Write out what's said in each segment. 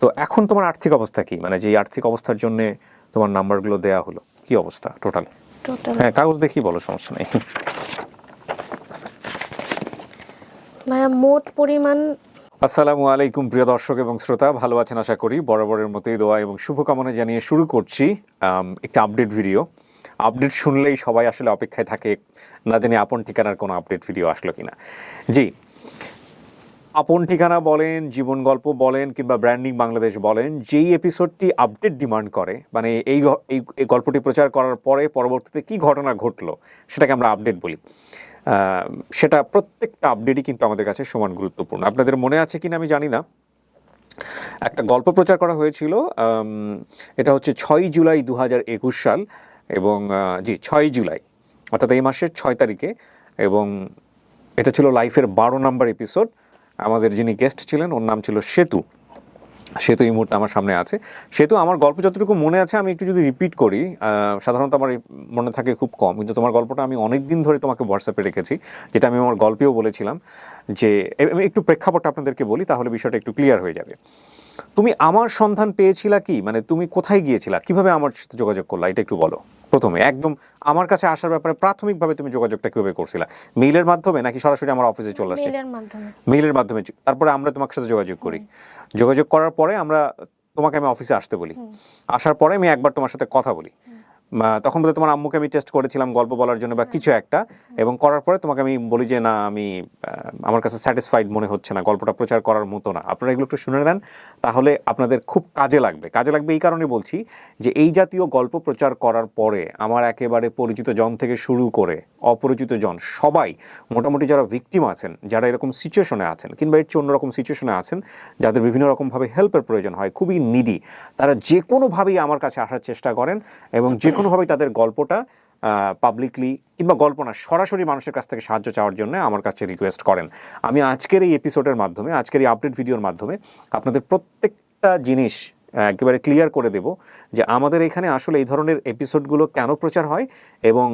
তো এখন তোমার আর্থিক অবস্থা কি, মানে যে আর্থিক অবস্থার জন্য তোমার নাম্বারগুলো দেয়া হলো, কি অবস্থা টোটাল? হ্যাঁ, কাগজ দেখি বলো, সমস্যা নেই। ভাইয়া মোট পরিমাণ। আসসালামু আলাইকুম প্রিয় দর্শক এবং শ্রোতা, ভালো আছেন আশা করি। বরাবরের মতোই দোয়া এবং শুভকামনা জানিয়ে শুরু করছি একটা আপডেট ভিডিও। আপডেট শুনলেই সবাই আসলে অপেক্ষায় থাকে, না জানি আপন ঠিকানার কোনো আপডেট ভিডিও আসলো কিনা। জি, আপন ঠিকানা বলেন, জীবন গল্প বলেন, কিংবা ব্র্যান্ডিং বাংলাদেশ বলেন, যেই এপিসোডটি আপডেট ডিমান্ড করে, মানে এই গল্পটি প্রচার করার পরে পরবর্তীতে কি ঘটনা ঘটলো সেটাকে আমরা আপডেট বলি। সেটা প্রত্যেকটা আপডেটই কিন্তু আমাদের কাছে সমান গুরুত্বপূর্ণ। আপনাদের মনে আছে কিনা আমি জানি না, একটা গল্প প্রচার করা হয়েছিল, এটা হচ্ছে 6 জুলাই 2021 সাল, এবং জি 6 জুলাই, অর্থাৎ এই মাসের 6 তারিখে, এবং এটা ছিল লাইফের 12 নম্বর এপিসোড। আমাদের যিনি গেস্ট ছিলেন ওর নাম ছিল সেতু। সেতু এই মুহূর্তে আমার সামনে আছে। সেতু, আমার গল্প যতটুকু মনে আছে আমি একটু যদি রিপিট করি, সাধারণত আমার মনে থাকে খুব কম, কিন্তু তোমার গল্পটা আমি অনেক দিন ধরে তোমাকে হোয়াটসঅ্যাপে রেখেছি, যেটা আমি আমার গল্পেও বলেছিলাম। যে আমি একটু প্রেক্ষাপটটা আপনাদেরকে বলি, তাহলে বিষয়টা একটু ক্লিয়ার হয়ে যাবে। তুমি আমার সন্ধান পেয়েছিলা কি, মানে তুমি কোথায় গিয়েছিলা, কিভাবে আমার সাথে যোগাযোগ করলা, এটা একটু বলো। প্রথমে একদম আমার কাছে আসার ব্যাপারে প্রাথমিকভাবে তুমি যোগাযোগটা কিভাবে করছিলা? মেইলের মাধ্যমে নাকি সরাসরি আমার অফিসে চলে আসছে? মেইলের মাধ্যমে। মেইলের মাধ্যমে। তারপরে আমরা তোমার সাথে যোগাযোগ করি। যোগাযোগ করার পরে তোমাকে আমি অফিসে আসতে বলি। আসার পরে আমি একবার তোমার সাথে কথা বলি। তখন বোধহয় তোমার আম্মুকে আমি টেস্ট করেছিলাম গল্প বলার জন্য বা কিছু একটা, এবং করার পরে তোমাকে আমি বলি যে না, আমার কাছে স্যাটিসফাইড মনে হচ্ছে না, গল্পটা প্রচার করার মতো না। আপনারা এগুলো একটু শুনে নেন, তাহলে আপনাদের খুব কাজে লাগবে। এই কারণে বলছি যে এই জাতীয় গল্প প্রচার করার পরে আমার একেবারে পরিচিত জন থেকে শুরু করে অপরিচিত জন সবাই, মোটামুটি যারা ভিকটিম আছেন, যারা এরকম সিচুয়েশনে আছেন কিংবা এর চেয়ে অন্যরকম সিচুয়েশনে আছেন, যাদের বিভিন্ন রকমভাবে হেল্পের প্রয়োজন হয়, খুবই নিডি, তারা যে কোনোভাবেই আমার কাছে আসার চেষ্টা করেন এবং যে কোনোভাবেই তাদের গল্পটা পাবলিকলি কিংবা গল্প না, সরাসরি মানুষের কাছ থেকে সাহায্য চাওয়ার জন্য আমার কাছে রিকোয়েস্ট করেন। আমি আজকের এই এপিসোডের মাধ্যমে, আজকের এই আপডেট ভিডিওর মাধ্যমে আপনাদের প্রত্যেকটা জিনিস একেবারে ক্লিয়ার করে দেব যে আমাদের এখানে আসলে এই ধরনের এপিসোডগুলো কেন প্রচার হয়, এবং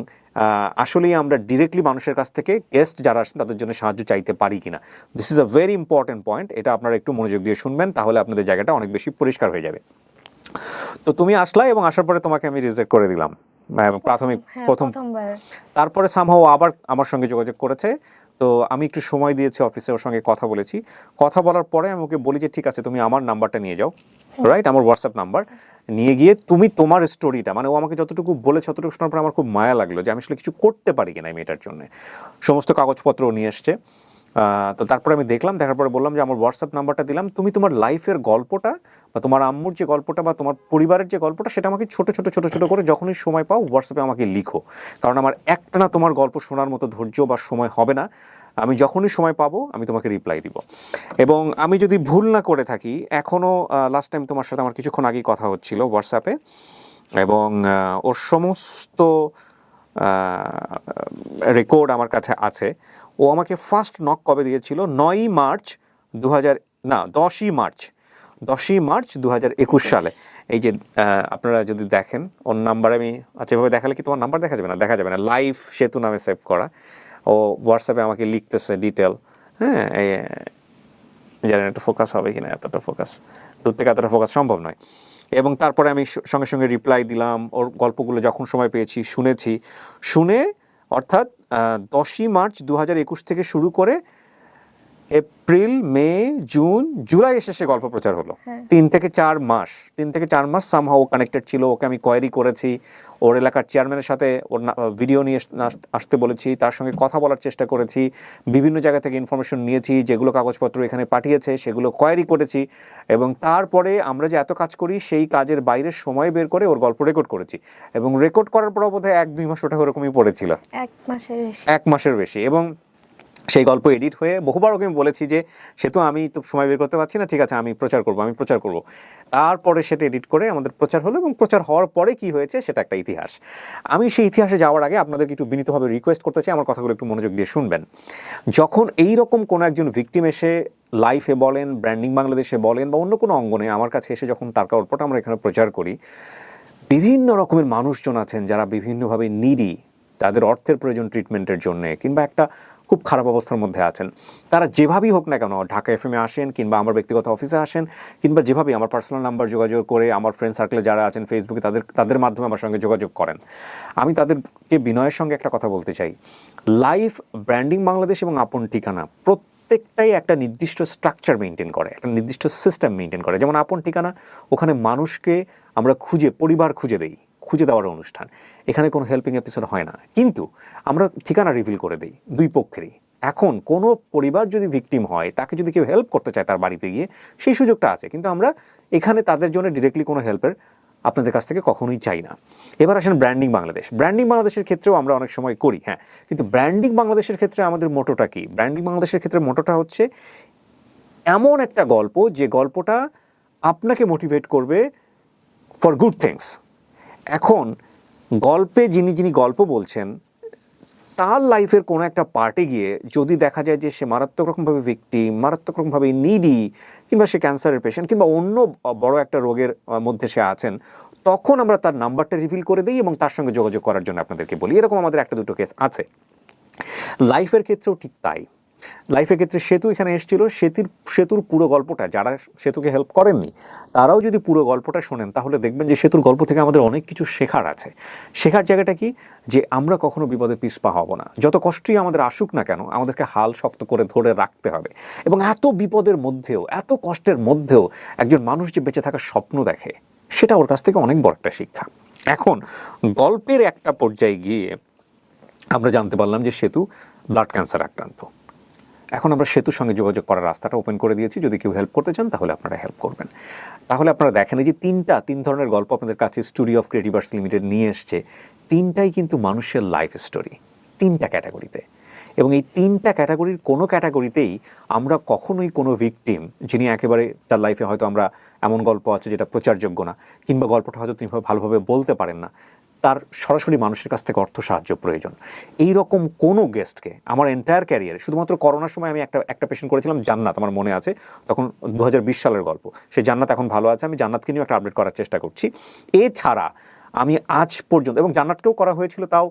আসলেই আমরা ডিরেক্টলি মানুষের কাছ থেকে গেস্ট যারা আসেন তাদের জন্য সাহায্য চাইতে পারি কিনা। This is a very important point, এটা আপনারা একটু মনোযোগ দিয়ে শুনবেন, তাহলে আপনাদের জায়গাটা অনেক বেশি পরিষ্কার হয়ে যাবে। তো তুমি আসলা এবং আসার পরে তোমাকে আমি রিজেক্ট করে দিলাম প্রথম। তারপরে সামহাও আবার আমার সঙ্গে যোগাযোগ করেছে। তো আমি একটু সময় দিয়েছি অফিসে, ওর সঙ্গে কথা বলেছি। কথা বলার পরে আমি ওকে বলি যে ঠিক আছে, তুমি আমার নাম্বারটা নিয়ে যাও, রাইট, আমার হোয়াটসঅ্যাপ নাম্বার নিয়ে গিয়ে তুমি তোমার স্টোরিটা, মানে ও আমাকে যতটুকু বলেছে ততটুকু শোনার পরে আমার খুব মায়া লাগলো যে আমি আসলে কিছু করতে পারি কিনা এই মেয়েটার জন্য। সমস্ত কাগজপত্র নিয়ে এসছে। তো তারপরে আমি দেখলাম, দেখার পরে বললাম যে আমার হোয়াটসঅ্যাপ নাম্বারটা দিলাম, তুমি তোমার লাইফের গল্পটা বা তোমার আম্মুর যে গল্পটা বা তোমার পরিবারের যে গল্পটা, সেটা আমাকে ছোট ছোট করে যখনই সময় পাও হোয়াটসঅ্যাপে আমাকে লিখো, কারণ আমার একটানা তোমার গল্প শোনার মতো ধৈর্য বা সময় হবে না। আমি যখনই সময় পাবো আমি তোমাকে রিপ্লাই দিব। এবং আমি যদি ভুল না করে থাকি, এখনও লাস্ট টাইম তোমার সাথে আমার কিছুক্ষণ আগেই কথা হচ্ছিল হোয়াটসঅ্যাপে, এবং ওর সমস্ত রেকর্ড আমার কাছে আছে। ও আমাকে ফার্স্ট নক কবে দিয়েছিল? 10ই মার্চ 2021 সালে। এই যে আপনারা যদি দেখেন ওর নাম্বার, আমি আচ্ছা এভাবে দেখালে কি তোমার নাম্বার দেখা যাবে না? দেখা যাবে না, লাইভ সেতু নামে সেভ করা। ও হোয়াটসঅ্যাপে আমাকে লিখতেছে ডিটেল। হ্যাঁ, জানেন একটু ফোকাস হবে কিনা, এতটা ফোকাস দূর থেকে এতটা ফোকাস সম্ভব নয়। এবং তারপরে আমি সঙ্গে সঙ্গে রিপ্লাই দিলাম। ওর গল্পগুলো যখন সময় পেয়েছি শুনে অর্থাৎ 10ই মার্চ 2021 থেকে শুরু করে এপ্রিল, মে, জুন, জুলাই এসে সে গল্প প্রচার হলো। 3 থেকে 4 মাস সামহাও কানেক্টেড ছিল। ওকে আমি কোয়েরি করেছি, ওর এলাকার চেয়ারম্যানের সাথে ওর ভিডিও নিয়ে আসতে বলেছি, তার সঙ্গে কথা বলার চেষ্টা করেছি, বিভিন্ন জায়গা থেকে ইনফরমেশন নিয়েছি, যেগুলো কাগজপত্র এখানে পাঠিয়েছে সেগুলো কোয়েরি করেছি, এবং তারপরে আমরা যে এত কাজ করি সেই কাজের বাইরে সময় বের করে ওর গল্প রেকর্ড করেছি। এবং রেকর্ড করার পর বোধহয় 1-2 মাস ওটা ওরকমই পড়েছিল, 1 মাসের বেশি। এবং সেই গল্প এডিট হয়ে বহুবার ওকে আমি বলেছি যে সে তো আমি তো সময় বের করতে পারছি না, ঠিক আছে আমি প্রচার করব। তারপরে সেটা এডিট করে আমাদের প্রচার হলো, এবং প্রচার হওয়ার পরে কি হয়েছে সেটা একটা ইতিহাস। আমি সেই ইতিহাসে যাওয়ার আগে আপনাদেরকে একটু বিনীতভাবে রিকোয়েস্ট করতে চাই, আমার কথাগুলো একটু মনোযোগ দিয়ে শুনবেন। যখন এই রকম কোনো একজন ভিকটিম এসে লাইফে বলেন, ব্র্যান্ডিং বাংলাদেশে বলেন, বা অন্য কোনো অঙ্গনে আমার কাছে এসে যখন তার গল্পটা আমরা এখানে প্রচার করি, বিভিন্ন রকমের মানুষজন আছেন যারা বিভিন্নভাবে নিডি, তাদের অর্থের প্রয়োজন ট্রিটমেন্টের জন্যে, কিংবা একটা খুব খারাপ অবস্থার মধ্যে আছেন, তারা যেভাবেই হোক না কেন ঢাকা এফএমে আসেন কিংবা আমার ব্যক্তিগত অফিসে আসেন কিংবা যেভাবেই আমার পার্সোনাল নাম্বার যোগাযোগ করে আমার ফ্রেন্ড সার্কেলে যারা আছেন ফেসবুকে তাদের মাধ্যমে আমার সঙ্গে যোগাযোগ করেন, আমি তাদেরকে বিনয়ের সঙ্গে একটা কথা বলতে চাই। লাইফ, ব্র্যান্ডিং বাংলাদেশ এবং আপন ঠিকানা প্রত্যেকটাই একটা নির্দিষ্ট স্ট্রাকচার মেনটেন করে, একটা নির্দিষ্ট সিস্টেম মেনটেন করে। যেমন আপন ঠিকানা, ওখানে মানুষকে আমরা পরিবার খুঁজে দেওয়ার অনুষ্ঠান। এখানে কোনো হেল্পিং এপিসোড হয় না, কিন্তু আমরা ঠিকানা রিভিল করে দিই দুই পক্ষেরই। এখন কোনো পরিবার যদি ভিকটিম হয়, তাকে যদি কেউ হেল্প করতে চায় তার বাড়িতে গিয়ে, সেই সুযোগটা আছে, কিন্তু আমরা এখানে তাদের জন্য ডিরেক্টলি কোনো হেল্পের আপনাদের কাছ থেকে কখনোই চাই না। এবার আসেন ব্র্যান্ডিং বাংলাদেশ। ব্র্যান্ডিং বাংলাদেশের ক্ষেত্রেও আমরা অনেক সময় করি, হ্যাঁ, কিন্তু ব্র্যান্ডিং বাংলাদেশের ক্ষেত্রে আমাদের মোটোটা কি? ব্র্যান্ডিং বাংলাদেশের ক্ষেত্রে মোটোটা হচ্ছে এমন একটা গল্প যে গল্পটা আপনাকে মোটিভেট করবে ফর গুড থিংস। এখন গল্পে যিনি গল্প বলছেন, তার লাইফের কোনো একটা পার্টে গিয়ে যদি দেখা যায় যে সে মারাত্মক রকমভাবে ভিকটিম, মারাত্মক রকমভাবে নিডি, কিংবা সে ক্যান্সারের পেশেন্ট কিংবা অন্য বড় একটা রোগের মধ্যে সে আছেন, তখন আমরা তার নাম্বারটা রিভিল করে দিই এবং তার সঙ্গে যোগাযোগ করার জন্য আপনাদেরকে বলি। এরকম আমাদের একটা দুটো কেস আছে। লাইফের ক্ষেত্রেও ঠিক তাই। লাইফের ক্ষেত্রে সেতু এখানে এসেছিল, সেতুর পুরো গল্পটা যারা সেতুকে হেল্প করেননি তারাও যদি পুরো গল্পটা শোনেন, তাহলে দেখবেন যে সেতুর গল্প থেকে আমাদের অনেক কিছু শেখার আছে। শেখার জায়গাটা কি? যে আমরা কখনো বিপদে পিছপা হব না। যত কষ্টই আমাদের আসুক না কেন, আমাদেরকে হাল শক্ত করে ধরে রাখতে হবে। এবং এত বিপদের মধ্যেও, এত কষ্টের মধ্যেও একজন মানুষ যে বেঁচে থাকার স্বপ্ন দেখে, সেটা ওর কাছ থেকে অনেক বড় একটা শিক্ষা। এখন গল্পের একটা পর্যায়ে গিয়ে আমরা জানতে পারলাম যে সেতু ব্লাড ক্যান্সার আক্রান্ত। এখন আমরা সেতুর সঙ্গে যোগাযোগ করার রাস্তাটা ওপেন করে দিয়েছি, যদি কেউ হেল্প করতে চান তাহলে আপনারা হেল্প করবেন। তাহলে আপনারা দেখেন এই যে তিন ধরনের গল্প আপনাদের কাছে studio of creative arts limited নিয়ে এসছে, তিনটাই কিন্তু মানুষের লাইফ স্টোরি, তিনটা ক্যাটাগরিতে। এবং এই তিনটা ক্যাটাগরির কোনো ক্যাটাগরিতেই আমরা কখনোই কোনো ভিকটিম, যিনি একেবারে তার লাইফে হয়তো আমরা এমন গল্প আছে যেটা প্রচারযোগ্য না, কিংবা গল্পটা হয়তো তিনি ভালোভাবে বলতে পারেন না, তার সরাসরি মানুষের কাছ থেকে অর্থ সাহায্য প্রয়োজন, এই রকম কোনো গেস্টকে আমার এন্টায়ার ক্যারিয়ারে, শুধুমাত্র করোনার সময় আমি একটা পেশেন্ট করেছিলাম, জান্নাত, আমার মনে আছে, তখন 2020 সালের গল্প। সেই জান্নাত এখন ভালো আছে, আমি জান্নাতকে নিয়েও একটা আপডেট করার চেষ্টা করছি। এছাড়া আমি আজ পর্যন্ত, এবং জান্নাতকেও করা হয়েছিল, তাও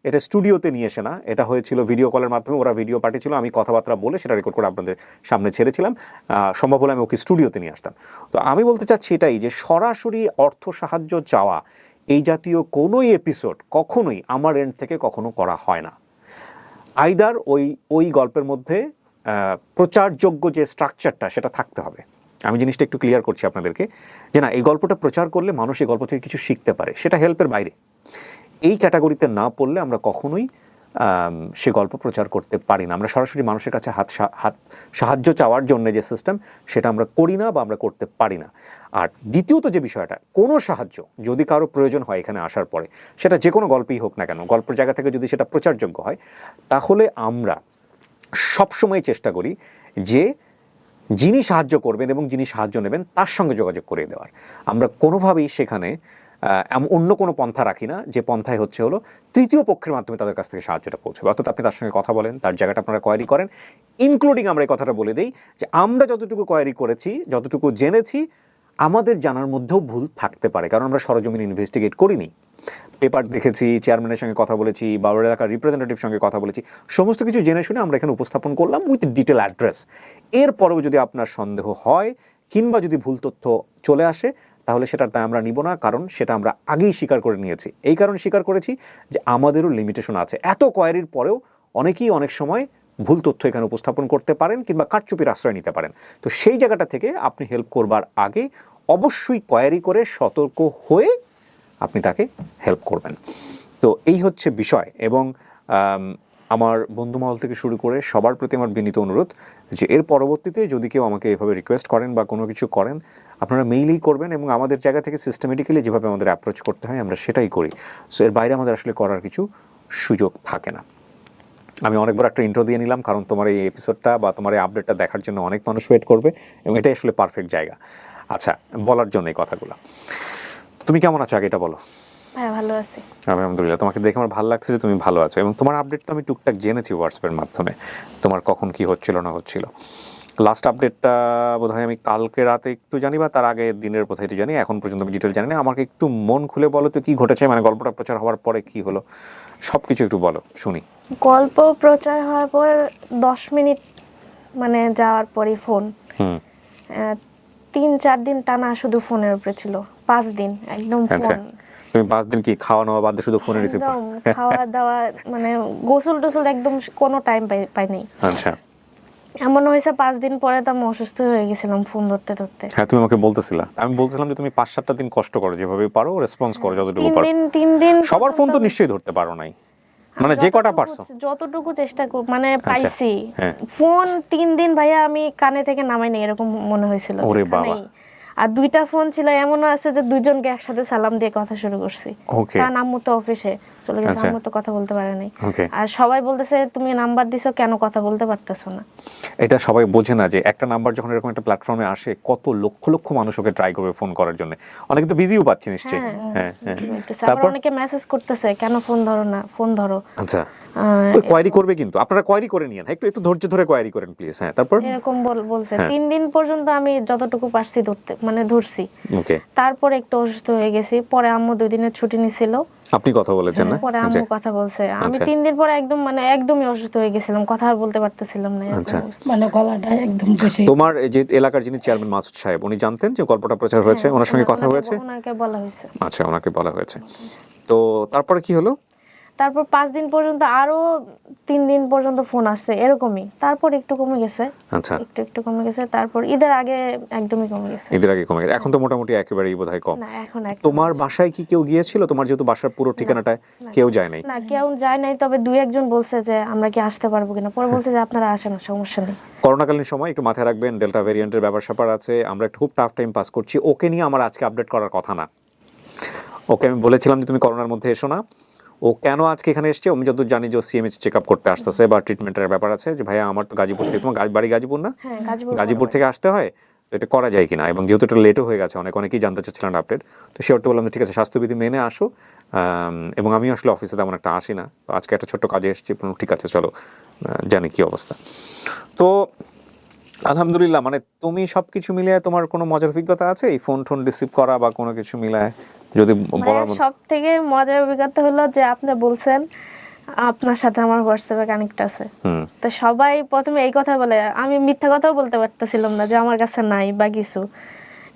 এটা স্টুডিওতে নিয়ে এসে না, এটা হয়েছিল ভিডিও কলের মাধ্যমে। ওরা ভিডিও পাঠিয়েছিল, আমি কথাবার্তা বলে সেটা রেকর্ড করে আপনাদের সামনে ছেড়েছিলাম। সম্ভব হলে আমি ওকে স্টুডিওতে নিয়ে আসতাম। তো আমি বলতে চাচ্ছি এটাই, যে সরাসরি অর্থ সাহায্য চাওয়া এই জাতীয় কোনোই এপিসোড কখনোই আমার এন্ড থেকে কখনো করা হয় না। আইদার ওই গল্পের মধ্যে প্রচারযোগ্য যে স্ট্রাকচারটা সেটা থাকতে হবে। আমি জিনিসটা একটু ক্লিয়ার করছি আপনাদেরকে, যে না, এই গল্পটা প্রচার করলে মানুষ এই গল্প থেকে কিছু শিখতে পারে, সেটা হেল্পের বাইরে। এই ক্যাটাগরিতে না পড়লে আমরা কখনোই সে গল্প প্রচার করতে পারি না। আমরা সরাসরি মানুষের কাছে হাত সাহায্য চাওয়ার জন্য যে সিস্টেম, সেটা আমরা করি না বা আমরা করতে পারি না। আর দ্বিতীয়ত যে বিষয়টা, কোনো সাহায্য যদি কারো প্রয়োজন হয় এখানে আসার পরে, সেটা যে কোনো গল্পই হোক না কেন, গল্পের জায়গা থেকে যদি সেটা প্রচারযোগ্য হয়, তাহলে আমরা সবসময় চেষ্টা করি যে যিনি সাহায্য করবেন এবং যিনি সাহায্য নেবেন তার সঙ্গে যোগাযোগ করে দেওয়ার। আমরা কোনোভাবেই সেখানে অন্য কোনো পন্থা রাখি না, যে পন্থায় হলো তৃতীয় পক্ষের মাধ্যমে তাদের কাছ থেকে সাহায্যটা পৌঁছবে। অর্থাৎ আপনি তার সঙ্গে কথা বলেন, তার জায়গাটা আপনারা কোয়ারি করেন, ইনক্লুডিং আমরা এই কথাটা বলে দিই যে আমরা যতটুকু কোয়ারি করেছি, যতটুকু জেনেছি, আমাদের জানার মধ্যেও ভুল থাকতে পারে, কারণ আমরা সরজমিন ইনভেস্টিগেট করিনি। পেপার দেখেছি, চেয়ারম্যানের সঙ্গে কথা বলেছি, বাবার এলাকার রিপ্রেজেন্টেটিভ সঙ্গে কথা বলেছি, সমস্ত কিছু জেনে শুনে আমরা এখানে উপস্থাপন করলাম উইথ ডিটেল অ্যাড্রেস। এরপরেও যদি আপনার সন্দেহ হয় কিংবা যদি ভুল তথ্য চলে আসে, তাহলে সেটার দায় আমরা নিব না, কারণ সেটা আমরা আগেই স্বীকার করে নিয়েছি। এই কারণে স্বীকার করেছি যে আমাদেরও লিমিটেশন আছে। এত কোয়ারির পরেও অনেকেই অনেক সময় ভুল তথ্য এখানে উপস্থাপন করতে পারেন কিংবা কারচুপির আশ্রয় নিতে পারেন। তো সেই জায়গাটা থেকে আপনি হেল্প করবার আগে অবশ্যই কোয়ারি করে সতর্ক হয়ে আপনি তাকে হেল্প করবেন। তো এই হচ্ছে বিষয়। এবং আমার বন্ধুমহল থেকে শুরু করে সবার প্রতি আমার বিনীত অনুরোধ যে এর পরবর্তীতে যদি কেউ আমাকে এভাবে রিকোয়েস্ট করেন বা কোনো কিছু করেন, আপনারা মেইলেই করবেন, এবং আমাদের জায়গা থেকে সিস্টেমেটিক্যালি যেভাবে আমাদের অ্যাপ্রোচ করতে হয় আমরা সেটাই করি। সো এর বাইরে আমাদের আসলে করার কিছু সুযোগ থাকে না। আমি অনেক বড় একটা ইন্ট্রো দিয়ে নিলাম, কারণ তোমার এই এপিসোডটা বা তোমার এই আপডেটটা দেখার জন্য অনেক মানুষ ওয়েট করবে, এবং এটাই আসলে পারফেক্ট জায়গা আচ্ছা বলার জন্য এই কথাগুলো। তুমি কেমন আছো আগে এটা বলো। হ্যাঁ, ভালো আছি আলহামদুলিল্লাহ। তোমাকে দেখে আমার ভালো লাগছে যে তুমি ভালো আছো, এবং তোমার আপডেট তো আমি টুকটাক জেনেছি হোয়াটসঅ্যাপের মাধ্যমে, তোমার কখন কি হচ্ছিল না হচ্ছিল। লাস্ট আপডেটটা বোধহয় আমি কালকে রাতে একটু জানি, বা তার আগে দিনের বোধহয় একটু জানি, এখন পর্যন্ত আমি ডিটেল জানি না। আমাকে একটু মন খুলে বলো তো কি ঘটেছে, মানে গল্পটা প্রচার হওয়ার পরে কি হলো, সব কিছু একটু বলো শুনি। গল্প প্রচার হওয়ার পর 10 মিনিট মানে যাওয়ার পরই ফোন। হুম 3-4 দিন টানা শুধু ফোনের উপরে ছিল, 5 দিন একদম আচ্ছা, ফোন। তুমি 5 দিন কি খাওয়া নেওয়া বাদ দিয়ে শুধু ফোনে রিসিভ? একদম খাওয়া দাওয়া মানে গোসল টোসল একদম কোনো টাইম পাইনি। আচ্ছা, এমন হয়েছে 5 দিন পরে তো আমি অসুস্থ হয়ে গেছিলাম ফোন ধরতে ধরতে। হ্যাঁ তুমি আমাকে বলতেছিলা, আমি বলছিলাম যে তুমি 5-7টা দিন কষ্ট করো, যেভাবে পারো রেসপন্স করো যতটুকু পারো। 3 দিন সবার ফোন তো পর্যন্ত নিশ্চয়ই ধরতে পারো নাই, মানে যে কটা পারছো। যতটুকু চেষ্টা মানে পাইছি। হ্যাঁ। ফোন 3 দিন ভাইয়া আমি কানে থেকে নামাই নাই, এরকম মনে হয়েছিল। ওরে বাবা। আর 2টা ফোন ছিল, এমনও আছে যে দুইজনকে একসাথে সালাম দিয়ে কথা শুরু করছি। ওকে কারণ আম্মু তো অফিসে চলে গেছে, আচ্ছা। আম্মু তো কথা বলতে পারে নাই। ওকে, আর সবাই বলতেছে তুমি নাম্বার দিছো কেন কথা বলতে পারতেছো না। এটা সবাই বোঝে না যে একটা নাম্বার যখন এরকম একটা প্ল্যাটফর্মে আসে, কত লক্ষ লক্ষ মানুষ ওকে ট্রাই করবে ফোন করার জন্য। অনেকে তো বিজিও পাচ্ছে নিশ্চয়ই। হ্যাঁ হ্যাঁ, তারপর তারপর অনেকে মেসেজ করতেছে কেন ফোন ধরো না, ফোন ধরো। আচ্ছা, ওই কোয়ারি করবে, কিন্তু আপনারা কোয়ারি করে নিয়েন, একটু একটু ধৈর্য ধরে কোয়ারি করেন প্লিজ। হ্যাঁ তারপর এরকম বলছে। হ্যাঁ। 3 দিন পর্যন্ত আমি যতটুকু পারছি ধরছি। ওকে, তারপরে একটু অসুস্থ হয়ে গেছি, পরে আম্মু 2 দিনের ছুটি নিছিল, আপনি কথা বলেছেন না? পরে আচ্ছা আম্মু কথা বলছে। আমি আচ্ছা। 3 দিন পরে একদমই অসুস্থ হয়ে গেছিলাম, কথা আর বলতে পারতেছিলাম না, এরকম আচ্ছা। অবস্থা। মানে গলাটা একদম বসে। তোমার এই যে এলাকার যিনি চেয়ারম্যান মাসুদ সাহেব, উনি জানতেন যে গল্পটা প্রচার হয়েছে? ওনার সঙ্গে কথা হয়েছে? ওনাকে বলা হয়েছে। আচ্ছা, ওনাকে বলা হয়েছে। তো তারপরে কি হলো? তারপর 5 দিন পর্যন্ত, আরো 3 দিন পর্যন্ত ফোন আসছে এরকমই। তারপর একটু কমে গেছে, আচ্ছা, একটু কমে গেছে। তারপর ঈদের আগে একদমই কমে গেছে। ঈদের আগে কমে গেছে, এখন তো মোটামুটি একেবারেই বোধহয় কম। না এখন তোমার বাসায় কি কেউ গিয়েছিল? তোমার যেহেতু বাসার পুরো ঠিকানাটায় কেউ যায় নাই। না, কেউ যায় নাই, তবে 2-1 জন বলছে যে আমরা কি আসতে পারবো কিনা। পরে বলছে যে আপনারা আসেন, সমস্যা নেই। করোনাকালীন সময় একটু মাথায় রাখবেন, ডেল্টা ভ্যারিয়েন্টের ব্যাপার স্যাপার আছে, আমরা একটু খুব টাফ টাইম পাস করছি। ওকে নিয়ে আমার আজকে আপডেট করার কথা না। ওকে আমি বলেছিলাম যে তুমি করোনার মধ্যে এসো না। ও কেন আজকে এখানে এসছে? আমি যতদূর জানি যে ও সিএমএইচ চেক আপ করতে আসতেছে বা ট্রিটমেন্টের ব্যাপার আছে, যে ভাইয়া আমার তো গাজীপুর থেকে, তোমার বাড়ি গাজীপুর না? হ্যাঁ, গাজীপুর থেকে আসতে হয়, তো এটা করা যায় কিনা, এবং যেহেতু এটা লেটও হয়ে গেছে, অনেকেই জানতে চাচ্ছিলেন আপডেট, তো সে অর্থে বললাম যে ঠিক আছে, স্বাস্থ্যবিধি মেনে আসো। এবং আমি আসলে অফিসে তেমন একটা আসি না, তো আজকে একটা ছোট্ট কাজে এসেছি। ঠিক আছে চলো, জানি কি অবস্থা। তো আলহামদুলিল্লাহ, মানে তুমি সব কিছু মিলিয়ে তোমার কোনো মজার অভিজ্ঞতা আছে এই ফোন টোন রিসিভ করা বা কোনো কিছু মিলায় যদি বলার মতো? সব থেকে মজার অভিজ্ঞতা হলো যে আপনি বলছেন আপনার সাথে আমার হোয়াটসঅ্যাপে কানেক্ট আছে। তো সবাই প্রথমে এই কথা বলে, আমি মিথ্যা কথাও বলতে পারতেছিলাম না যে আমার কাছে নাই বা কিছু।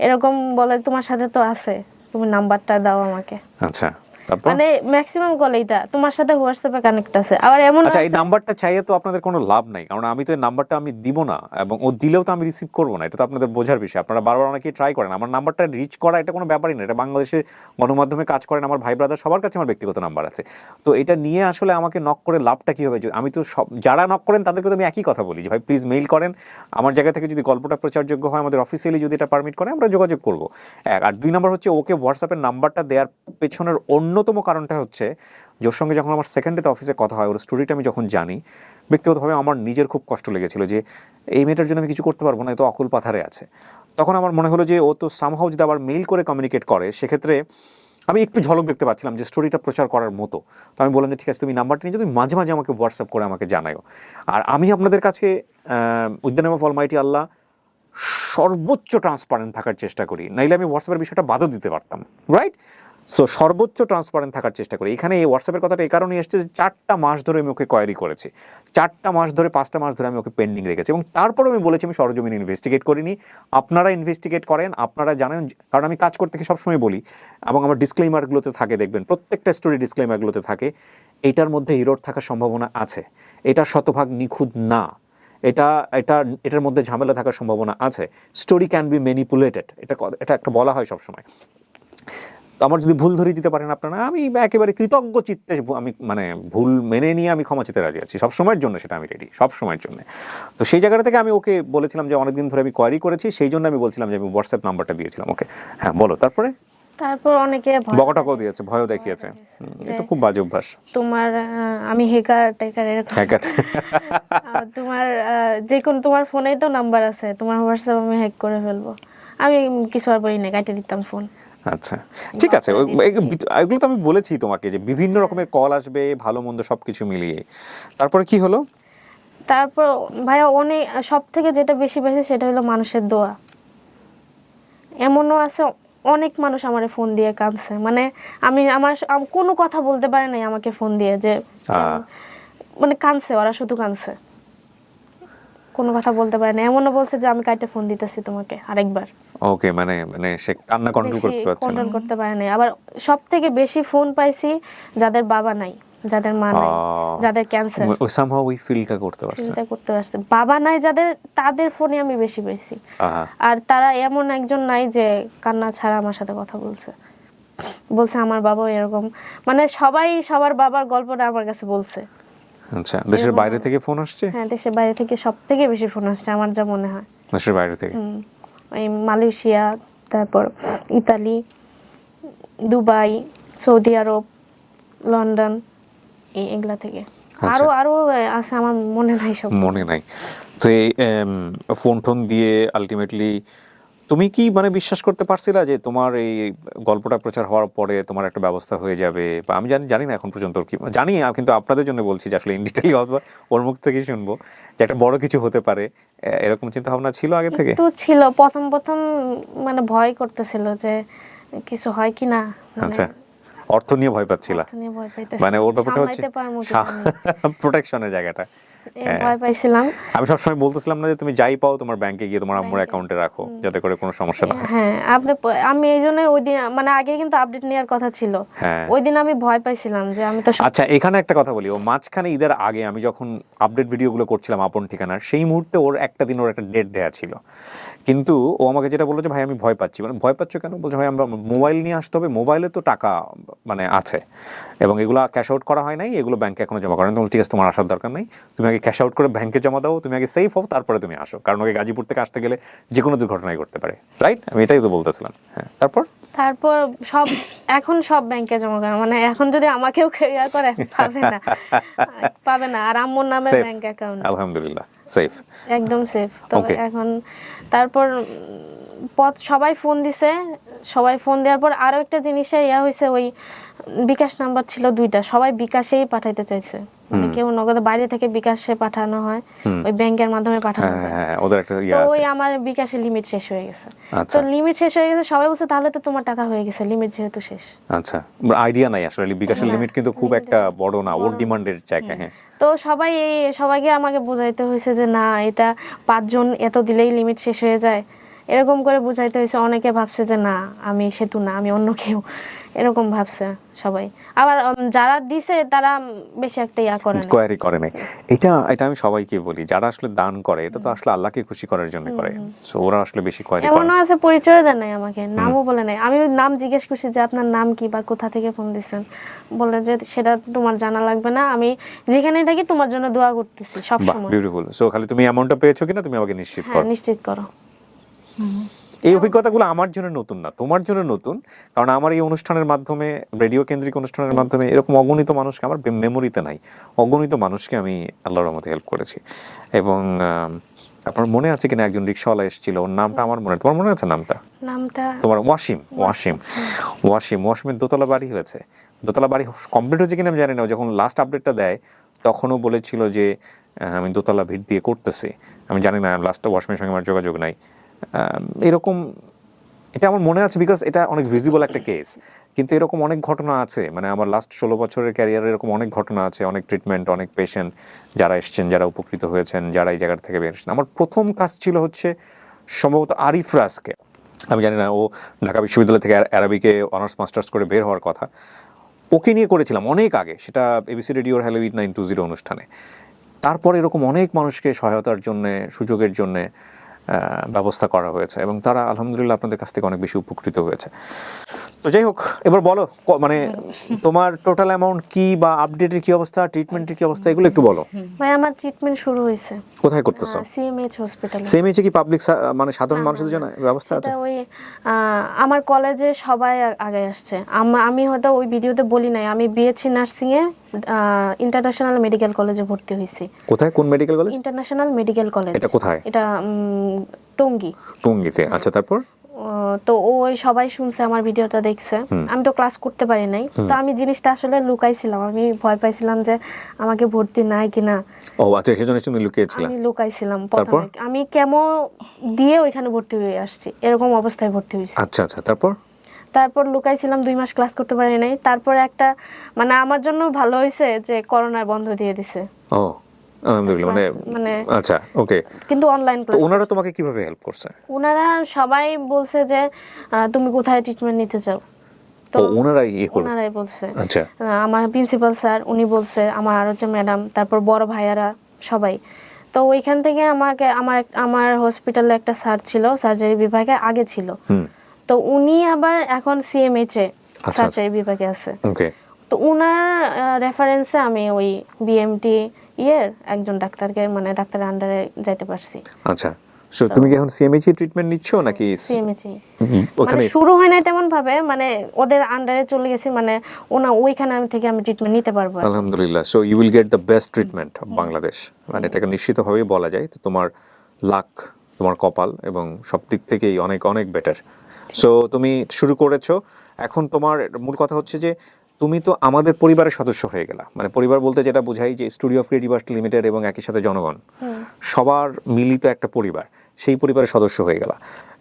এরকম বলে তোমার সাথে তো আছে, তুমি নাম্বারটা দাও আমাকে। আচ্ছা, তারপর মানে ম্যাক্সিমাম কল এইটা তোমার সাথে হোয়াটসঅ্যাপে কানেক্ট আছে। আবার এমন আচ্ছা, এই নাম্বারটা চাইয়ে তো আপনাদের কোনো লাভ নাই, কারণ আমি তো এই নাম্বারটা আমি দিব না, এবং ও দিলেও তো আমি রিসিভ করবো না। এটা তো আপনাদের বোঝার বিষয়। আপনারা বারবার অনেকেই ট্রাই করেন আমার নাম্বারটা রিচ করা, এটা কোনো ব্যাপারই না। এটা বাংলাদেশের গণমাধ্যমে কাজ করেন আমার ভাই ব্রাদার, সবার কাছে আমার ব্যক্তিগত নাম্বার আছে। তো এটা নিয়ে আসলে আমাকে নক করে লাভটা কী হবে? আমি তো সব যারা নক করেন তাদেরকে তো আমি একই কথা বলি যে ভাই প্লিজ মেইল করেন, আমার জায়গা থেকে যদি গল্পটা প্রচারযোগ্য হয়, আমাদের অফিসিয়ালি যদি এটা পারমিট করে, আমরা যোগাযোগ করবো। আর 2 নম্বর হচ্ছে, ওকে হোয়াটসঅ্যাপের নাম্বারটা দেওয়ার পেছনের অন্যতম কারণটা হচ্ছে, ওর সঙ্গে যখন আমার সেকেন্ড ডেতে অফিসে কথা হয়, ওর স্টোরিটা আমি যখন জানি, ব্যক্তিগতভাবে আমার নিজের খুব কষ্ট লেগেছিল যে এই মেয়েটার জন্য আমি কিছু করতে পারবো না, এ তো অকুল পাথারে আছে। তখন আমার মনে হলো যে ও তো সামহাও যদি আবার মেইল করে কমিউনিকেট করে, সেক্ষেত্রে আমি একটু ঝলক দেখতে পাচ্ছিলাম যে স্টোরিটা প্রচার করার মতো। তো আমি বললাম যে ঠিক আছে, তুমি নাম্বারটা নিয়ে যদি মাঝে মাঝে আমাকে হোয়াটসঅ্যাপ করে আমাকে জানাও। আর আমি আপনাদের কাছে with the name of almighty Allah সর্বোচ্চ ট্রান্সপারেন্ট থাকার চেষ্টা করি, নাইলে আমি হোয়াটসঅ্যাপের বিষয়টা বাদও দিতে পারতাম, রাইট? সো সর্বোচ্চ ট্রান্সপারেন্ট থাকার চেষ্টা করি। এখানে এই হোয়াটসঅ্যাপের কথাটা এই কারণেই এসছে যে 4টা মাস ধরে আমি ওকে কোয়ারি করেছি, 4টা মাস ধরে 5টা মাস ধরে আমি ওকে পেন্ডিং রেখেছি, এবং তারপরেও আমি বলেছি আমি সরজমিনে ইনভেস্টিগেট করিনি। আপনারা ইনভেস্টিগেট করেন, আপনারা জানেন, কারণ আমি কাজ করতে গিয়ে সবসময় বলি, এবং আমার ডিসক্লেইমারগুলোতে থাকে, দেখবেন প্রত্যেকটা স্টোরি ডিসক্লেইমারগুলোতে থাকে, এটার মধ্যে ইরোড থাকার সম্ভাবনা আছে, এটা শতভাগ নিখুঁত না, এটার মধ্যে ঝামেলা থাকার সম্ভাবনা আছে, স্টোরি ক্যান বি ম্যানিপুলেটেড, এটা একটা বলা হয় সবসময়। তো আমার যদি ভুল ধরিয়ে দিতে পারেন আপনারা, আমি একেবারে কৃতজ্ঞ চিত্তে, আমি মানে ভুল মেনে নিয়ে আমি ক্ষমা চেতে রাজি আছি সবসময়ের জন্য, সেটা আমি রেডি সবসময়ের জন্য। তো সেই জায়গাটা থেকে আমি ওকে বলেছিলাম যে অনেকদিন ধরে আমি কোয়ারি করেছি, সেই জন্য আমি বলছিলাম যে আমি হোয়াটসঅ্যাপ নাম্বারটা দিয়েছিলাম ওকে। হ্যাঁ বলো, তারপরে তারপর অনেকে বকাটাও দিয়েছে, ভয়ও দেখিয়েছে, এটা খুব বাজে অভ্যাস। তোমার আমি হ্যাকার এরকম হ্যাকার তোমার যে কোন তোমার ফোনেই তো নাম্বার আছে, তোমার হোয়াটসঅ্যাপ আমি হ্যাক করে ফেলবো। আমি কিছু আর বলি না, কাটে দিতাম ফোন। আচ্ছা ঠিক আছে, এগুলো তো আমি বলেছি তোমাকে যে বিভিন্ন রকমের কল আসবে, ভালো মন্দ সব কিছু মিলিয়ে। তারপরে কি হলো? তারপর ভাইয়া অনেক, সব থেকে যেটা বেশি সেটা হলো মানুষের দোয়া। এমনও আছে অনেক মানুষ আমারে ফোন দিয়ে কাঁদছে, মানে আমার কোনো কথা বলতে পারে নাই, আমাকে ফোন দিয়ে যে মানে কাঁদছে, ওরা শুধু কাঁদছে, কোনো কথা বলতে পারে না। এমনও বলছে যে আমি কাইটে ফোন দিতেছি তোমাকে আরেকবার। ওকে, মানে মানে সে কান্না কন্ট্রোল করতে পারছে না। কন্ট্রোল করতে পারে না। আবার সব থেকে বেশি ফোন পাইছি যাদের বাবা নাই, যাদের মা নাই, যাদের ক্যান্সার, ওই সামহাউ ওই ফিলটা করতে পারছে। চিন্তা করতে পারছে। বাবা নাই যাদের, তাদের ফোনে আমি বেশি পাইছি। আর তারা এমন একজন নাই যে কান্না ছাড়া আমার সাথে কথা বলছে, বলছে আমার বাবা এরকম, মানে সবাই সবার বাবার গল্পটা আমার কাছে বলছে। আচ্ছা, দেশের বাইরে থেকে ফোন আসছে? হ্যাঁ, দেশের বাইরে থেকে সব থেকে বেশি ফোন আসছে আমার যা মনে হয়। দেশের বাইরে থেকে এই মালয়েশিয়া, তারপর ইতালি, দুবাই, সৌদি আরব, লন্ডন, এগুলা থেকে। আরো আরো আছে, আমার মনে নাই, সব মনে নাই। তো এই ফোন টোন দিয়ে আলটিমেটলি তুমি কি মানে বিশ্বাস করতে পারছিলা যে তোমার এই গল্পটা প্রচার হওয়ার পরে তোমার একটা ব্যবস্থা হয়ে যাবে? বা আমি জানি না এখন পর্যন্ত কি জানি, কিন্তু আপনাদের জন্য বলছি যে আসলে ইন ডিটেইল অথবা ওর মুখ থেকেই শুনবো যে একটা বড় কিছু হতে পারে, এরকম চিন্তা ভাবনা ছিল আগে থেকে? একটু ছিল, প্রথম মানে ভয় করতেছিল যে কিছু হয় কি না। আচ্ছা, অর্থ নিয়ে ভয় পাচ্ছিলা? মানে ওর ব্যাপারটা হচ্ছে প্রোটেকশনের জায়গাটা ভয় পাইছিলাম। আমি সবসময় বলতেছিলাম না যে তুমি যাই পাও তোমার ব্যাংকে গিয়ে তোমার আম্মুর অ্যাকাউন্টে রাখো, যাতে করে কোনো সমস্যা না হয়। হ্যাঁ, আমি এই জন্য ওই দিন, মানে আগে কিন্তু আপডেট নেওয়ার কথা ছিল, ওই দিন আমি ভয় পাইছিলাম যে আমি তো। আচ্ছা, এখানে একটা কথা বলি, ও মাঝখানে ঈদের আগে আমি যখন আপডেট ভিডিওগুলো করছিলাম আপন ঠিকানার, সেই মুহূর্তে ওর একটা দিন ওর একটা ডেট দেয়া ছিল, কিন্তু ও আমাকে যেটা বললো যে ভাই আমি ভয় পাচ্ছি। মানে ভয় পাচ্ছ কেন? বলছে ভাই আমরা মোবাইল নিয়ে আসতে হবে, মোবাইলে তো টাকা মানে আছে এবং এগুলো ক্যাশ আউট করা হয় নাই, এগুলো ব্যাংকে এখনো জমা করেন। তোমার ঠিক আছে, তোমার আসার দরকার নেই, তুমি আগে ক্যাশ আউট করে ব্যাংকে জমা দাও, তুমি আগে সেফ হও, তারপরে তুমি আসো, কারণ ওকে গাজীপুর থেকে আসতে গেলে যে কোনো দুর্ঘটনাই ঘটতে পারে, রাইট? আমি এটাই তো বলতেছিলাম। হ্যাঁ, তারপর সব এখন সব ব্যাংকে জমা করে, মানে এখন যদি আমাকেও ইয়া করে পাবে না। আর আম্মুর নামে ব্যাংক অ্যাকাউন্ট আলহামদুলিল্লাহ সেফ, একদম সেফ। তো এখন তারপর সবাই ফোন দিছে, সবাই ফোন দেওয়ার পর আরো একটা জিনিসের ইয়া হয়েছে, ওই বিকাশ নাম্বার ছিল 2টা, সবাই বিকাশেই পাঠাইতে চাইছে, মানে কেউ নগদে বাইরে থেকে বিকাশে পাঠানো হয়, ওই ব্যাংকের মাধ্যমে পাঠানো হয়। ওদের একটা ইয়া তো আছে। ওই আমার বিকাশের লিমিট শেষ হয়ে গেছে। তো লিমিট শেষ হয়ে গেছে, সবাই বলছে তাহলে তো তোমার টাকা হয়ে গেছে, লিমিট যেহেতু শেষ। আচ্ছা, আইডিয়া নাই আসলে বিকাশের লিমিট কিন্তু খুব একটা বড় না, ওর ডিমান্ডের জায়গা। হ্যাঁ, তো সবাইকে আমাকে বুঝাইতে হয়েছে যে না, এটা 5 জন এত দিলেই লিমিট শেষ হয়ে যায়, এরকম করে বুঝাইতে হয়েছে। অনেকে ভাবছে যে না আমি সেতু না, আমি অন্য কেউ, এরকম ভাবছে সবাই। আবার যারা দিছে তারা বেশি একটা কোয়ারি করে নাই। এটা আমি সবাইকে বলি, যারা আসলে দান করে এটা তো আসলে আল্লাহকে খুশি করার জন্য করে, সো ওরা আসলে বেশি কোয়ারি করে। এমনও আছে পরিচয় দেন নাই আমাকে, নামও বলে নাই। আমি নাম জিজ্ঞেস করছি যে আপনার নাম কি বা কোথা থেকে ফোন দিচ্ছেন, বলে যে সেটা তোমার জানা লাগবে না, আমি যেখানেই থাকি তোমার জন্য দোয়া করতেছি সব সময়। বিউটিফুল। সো খালি তুমি অ্যামাউন্টটা পেয়েছো কিনা তুমি আমাকে নিশ্চিত করো। হ্যাঁ, নিশ্চিত করো। এই অভিজ্ঞতাগুলো আমার জন্য নতুন না, তোমার জন্য নতুন, কারণ আমার এই অনুষ্ঠানের মাধ্যমে, রেডিও কেন্দ্রিক অনুষ্ঠানের মাধ্যমে এরকম অগণিত মানুষকে, আমার মেমোরিতে নাই, অগণিত মানুষকে আমি আল্লাহর রহমতে হেল্প করেছি। এবং আপনার মনে আছে কিনা একজন রিক্সাওয়ালা এসেছিল, ওর নামটা আমার মনে, তোমার মনে আছে নামটা? তোমার ওয়াসিমের দোতলা বাড়ি হয়েছে, দোতলা বাড়ি কমপ্লিট হয়েছে কিনা আমি জানি না। যখন লাস্ট আপডেটটা দেয় তখনও বলেছিল যে আমি দোতলা ভিড় দিয়ে করতেছি, আমি জানি না, লাস্ট ওয়াসিমের সঙ্গে আমার যোগাযোগ নাই। এরকম এটা আমার মনে আছে, বিকজ এটা অনেক ভিজিবল একটা কেস, কিন্তু এরকম অনেক ঘটনা আছে, মানে আমার লাস্ট 16 বছরের ক্যারিয়ারে এরকম অনেক ঘটনা আছে, অনেক ট্রিটমেন্ট, অনেক পেশেন্ট যারা এসছেন, যারা উপকৃত হয়েছেন, যারা এই জায়গা থেকে বের এসেছেন। আমার প্রথম কাজ ছিল হচ্ছে সম্ভবত আরিফ রাজকে, আমি জানি না, ও ঢাকা বিশ্ববিদ্যালয় থেকে অ্যারাবিকে অনার্স মাস্টার্স করে বের হওয়ার কথা, ওকে নিয়ে করেছিলাম অনেক আগে, সেটা এবিসি রেডিওর হ্যালো 920 অনুষ্ঠানে। তারপর এরকম অনেক মানুষকে সহায়তার জন্যে, সুযোগের জন্যে ব্যবস্থা করা হয়েছে এবং তারা আলহামদুলিল্লাহ আপনাদের কাছ থেকে অনেক বেশি উপকৃত হয়েছে। তো যাই হোক, এবার বলো মানে তোমার টোটাল অ্যামাউন্ট কি বা আপডেটের কি অবস্থা, ট্রিটমেন্টের কি অবস্থা, এগুলো একটু বলো। ভাই আমার ট্রিটমেন্ট শুরু হয়েছে। কোথায় করতেছো? সিএমএইচ হসপিটালে। সিএমএইচে কি পাবলিক মানে সাধারণ মানুষের জন্য ব্যবস্থা আছে? ওই আমার কলেজে সবাই আগে আসছে, আমি হয়তো ওই ভিডিওতে বলি নাই, আমি বিএসসি নার্সিং এ ইন্টারন্যাশনাল মেডিকেল কলেজে ভর্তি হয়েছি। কোথায়, কোন medical college? International medical college. এটা কোথায়? এটা টঙ্গীতে। আচ্ছা, তারপর? তো ওই সবাই শুনছে, আমার ভিডিওটা দেখছে। আমি তো ক্লাস করতে পারি নাই, তো আমি জিনিসটা আসলে লুকাইছিলাম, আমি ভয় পাইছিলাম যে আমাকে ভর্তি নাই কিনা। ও আচ্ছা, সেজন্য তুমি লুকিয়েছিলে? আমি লুকাইছিলাম প্রথমে, আমি কেমো দিয়ে ওইখানে ভর্তি হয়ে আসছি, এরকম অবস্থায় ভর্তি হয়েছি। আচ্ছা, তারপর লুকাইছিলাম 2 মাস ক্লাস করতে পারি নাই। তারপর একটা মানে আমার জন্য ভালো হয়েছে যে করোনা বন্ধ দিয়ে দিছে। ও আলহামদুলিল্লাহ, মানে মানে আচ্ছা ওকে। কিন্তু অনলাইন তো ক্লাস। ওনারা তোমাকে কিভাবে হেল্প করছে? ওনারা সবাই বলছে যে তুমি কোথায় ট্রিটমেন্ট নিতে চাও, তো ও ওনারাই ইয়ে করবে? ওনারাই বলছে। আচ্ছা আমার প্রিন্সিপাল স্যার উনি বলছে, আমার আর হচ্ছে ম্যাডাম, তারপর বড় ভাইয়ারা সবাই। তো ওইখান থেকে আমাকে আমার হসপিটালে একটা স্যার ছিল, সার্জারি বিভাগে আগে ছিল, তো উনি আবার এখন সিএমএইচ এ সার্জারি বিভাগে আছে। ওকে। তো উনার রেফারেন্সে আমি ওই বিএমটি একজন ডাক্তারকে, মানে ডাক্তারের আন্ডারে যাইতে পারছি। আচ্ছা, সো তুমি কি এখন সিএমএইচ ট্রিটমেন্ট নিচ্ছ নাকি সিএমএইচ মানে ওখানে? শুরু হয় নাই তেমন ভাবে, মানে ওদের আন্ডারে চলে গেছি, মানে ওইখানে থেকে আমি ট্রিটমেন্ট নিতে পারবো। আলহামদুলিল্লাহ, so you will get the best treatment of Bangladesh, মানে এটাকে নিশ্চিতভাবেই বলা যায়। তো তোমার লাক, তোমার কপাল এবং সব দিক থেকেই অনেক অনেক বেটার। সো তুমি শুরু করেছো, এখন তোমার মূল কথা হচ্ছে যে তুমি তো আমাদের পরিবারের সদস্য হয়ে গেলা। মানে পরিবার বলতে যেটা বোঝাই যে studio of creative art limited এবং একই সাথে জনগণ, সবার মিলিত একটা পরিবার, সেই পরিবারের সদস্য হয়ে গেলা।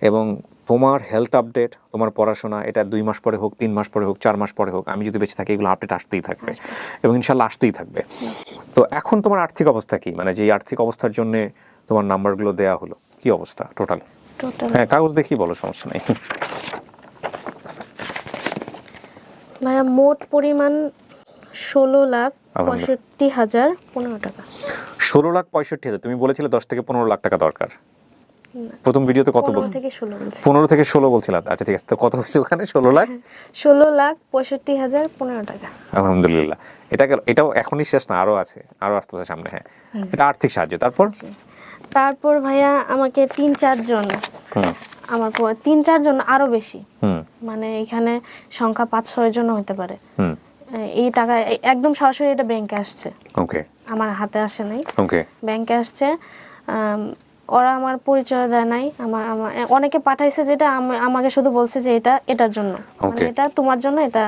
এবং তোমার হেলথ আপডেট, তোমার পড়াশোনা, এটা 2 মাস পরে হোক, 3 মাস পরে হোক, 4 মাস পরে হোক, আমি যদি বেঁচে থাকি এগুলো আপডেট আসতেই থাকবে এবং ইনশাল্লাহ আসতেই থাকবে। তো এখন তোমার আর্থিক অবস্থা কি? মানে যে আর্থিক অবস্থার জন্য তোমার নাম্বারগুলো দেয়া হলো, কি অবস্থা টোটাল? হ্যাঁ কাগজ দেখি বলো, সমস্যা নেই। ভাইয়া মোট পরিমাণ 16,65,015 টাকা। 16,65,000। তুমি বলেছিলে 10 থেকে 15 লাখ টাকা দরকার। প্রথম ভিডিওতে কত 15 বলছো? থেকে 16 বলছি। 15 থেকে 16 বলছিলাম। আচ্ছা ঠিক আছে, তো কত হয়েছে ওখানে? 16 লাখ 16,65,015 টাকা। আলহামদুলিল্লাহ। এটাও এখনই শেষ না, আরো আছে, আরো আসতেছে সামনে। হ্যাঁ, এটা আর্থিক সাহায্য। তারপর ভাইয়া আমাকে 3-4 জন, আমার 3-4 জন আরো বেশি, মানে এখানে সংখ্যা 5-6 জন হতে পারে, এই টাকা একদম সরাসরি এটা ব্যাংকে আসছে। ওকে। আমার হাতে আসে নাই, ওকে। ব্যাংকে আসছে। ওরা আমার পরিচয় দেয় নাই, অনেকে পাঠাইছে, যেটা আমাকে শুধু বলছে যে এটার জন্য, মানে এটা তোমার জন্য এটা।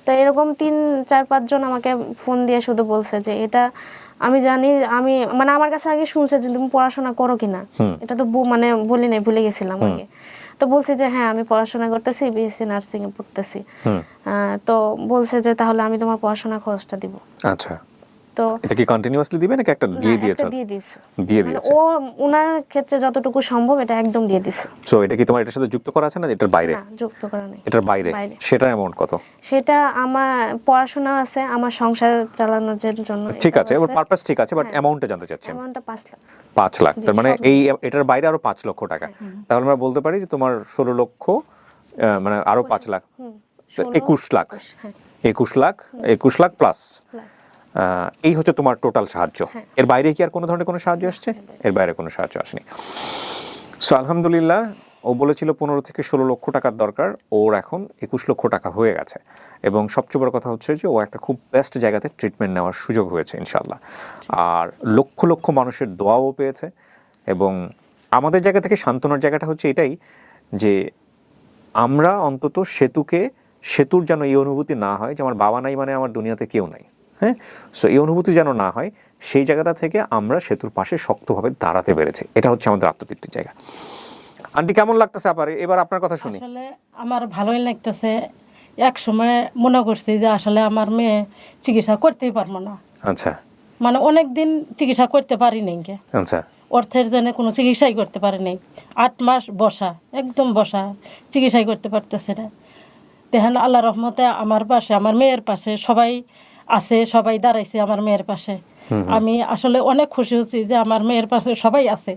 তো এরকম 3-4-5 জন আমাকে ফোন দিয়ে শুধু বলছে যে এটা আমি জানি, আমি মানে আমার কাছে আগে শুনছে যে তুমি পড়াশোনা করো কিনা, এটা তো মানে বলি নাই, ভুলে গেছিলাম আগে। তো বলছে যে হ্যাঁ আমি পড়াশোনা করতেছি, বিএসসি নার্সিং এ পড়তেছি। তো বলছে যে তাহলে আমি তোমার পড়াশোনার খরচটা দিব। আচ্ছা, তো এটা কি কন্টিনিউয়াসলি দিবে নাকি একটা দিয়ে দিয়েছে? দিয়ে দিয়েছে। ও ওনার ক্ষেত্রে যতটুকু সম্ভব এটা একদম দিয়ে দিছে। সো এটা কি তোমার এটার সাথে যুক্ত করা আছে না এটার বাইরে? না, যুক্ত করা নেই। এটার বাইরে। সেটা অ্যামাউন্ট কত? সেটা আমার পড়াশোনা আছে, আমার সংসার চালানোর জন্য। ঠিক আছে, এবার পারপাস ঠিক আছে, বাট অ্যামাউন্টটা জানতে চাচ্ছি। অ্যামাউন্টটা 5 লাখ। 5 লাখ, তার মানে এই এটার বাইরে আরো 5 লক্ষ টাকা। তাহলে আমরা বলতে পারি যে তোমার 16 লক্ষ, মানে আরো 5 লাখ, 21 লাখ। 21 লাখ প্লাস এই হচ্ছে তোমার টোটাল সাহায্য। এর বাইরে কি আর কোনো ধরনের কোনো সাহায্য আসছে? এর বাইরে কোনো সাহায্য আসেনি। সো আলহামদুলিল্লাহ, ও বলেছিল 15 থেকে 16 লক্ষ টাকার দরকার, ওর এখন 21 লক্ষ টাকা হয়ে গেছে। এবং সবচেয়ে বড় কথা হচ্ছে যে ও একটা খুব বেস্ট জায়গাতে ট্রিটমেন্ট নেওয়ার সুযোগ হয়েছে ইনশাল্লাহ। আর লক্ষ লক্ষ মানুষের দোয়াও পেয়েছে। এবং আমাদের জায়গা থেকে সান্ত্বনার জায়গাটা হচ্ছে এটাই যে আমরা অন্তত সেতুর যেন এই অনুভূতি না হয় যে আমার বাবা নাই মানে আমার দুনিয়াতে কেউ নাই। হ্যাঁ, সো এই অনুভূতি যেন না হয়, সেই জায়গাটা থেকে আমরা সেতুর পাশে শক্তভাবে দাঁড়াতে পেরেছি। এটা হচ্ছে আমাদের আত্মতৃপ্তির জায়গা। আন্টি কেমন লাগতেছে এবার আপনার কথা শুনি? আসলে আমার ভালোই লাগতেছে। এক সময় মনে করছি যে আসলে আমার মেয়ে চিকিৎসা করতেই পারবো না। আচ্ছা, মানে অনেক দিন চিকিৎসা করতে পারি নাই। আচ্ছা, অর্থের জন্য কোনো চিকিৎসাই করতে পারি নাই। 8 মাস বসা, একদম বসা, চিকিৎসাই করতে পারতেছে না। দেখেন আল্লাহ রহমতে আমার পাশে, আমার মেয়ের পাশে সবাই আছে, সবাই দাঁড়াইছে আমার মেয়ের পাশে। আমি আসলে অনেক খুশি হচ্ছি যে আমার মেয়ের পাশে সবাই আছে।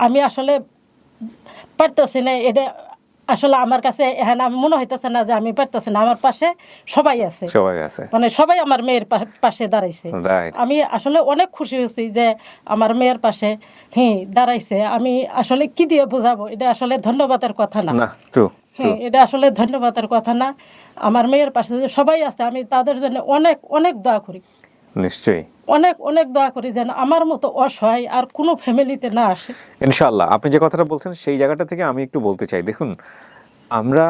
আমি আসলে পারতেছি না, এটা আসলে আমার কাছে এখন আমি মনে হইতেছে না যে আমি পারতেছি না। আমার পাশে সবাই আছে, মানে সবাই আমার মেয়ের পাশে দাঁড়াইছে। আমি আসলে অনেক খুশি হচ্ছি যে আমার মেয়ের পাশে দাঁড়াইছে। আমি আসলে কি দিয়ে বোঝাবো, এটা আসলে ধন্যবাদের কথা না। এটা আসলে ধন্যবাদের কথা না। আমার মেয়ের পাশে যে সবাই আছে, আমি তাদের জন্য অনেক অনেক দোয়া করি। নিশ্চয়ই অনেক অনেক দোয়া করি যেন আমার মতো অসহায় আর কোনো ফ্যামিলিতে না আসে ইনশাআল্লাহ। আপনি যে কথাটা বলছেন সেই জায়গাটা থেকে আমি একটু বলতে চাই, দেখুন আমরা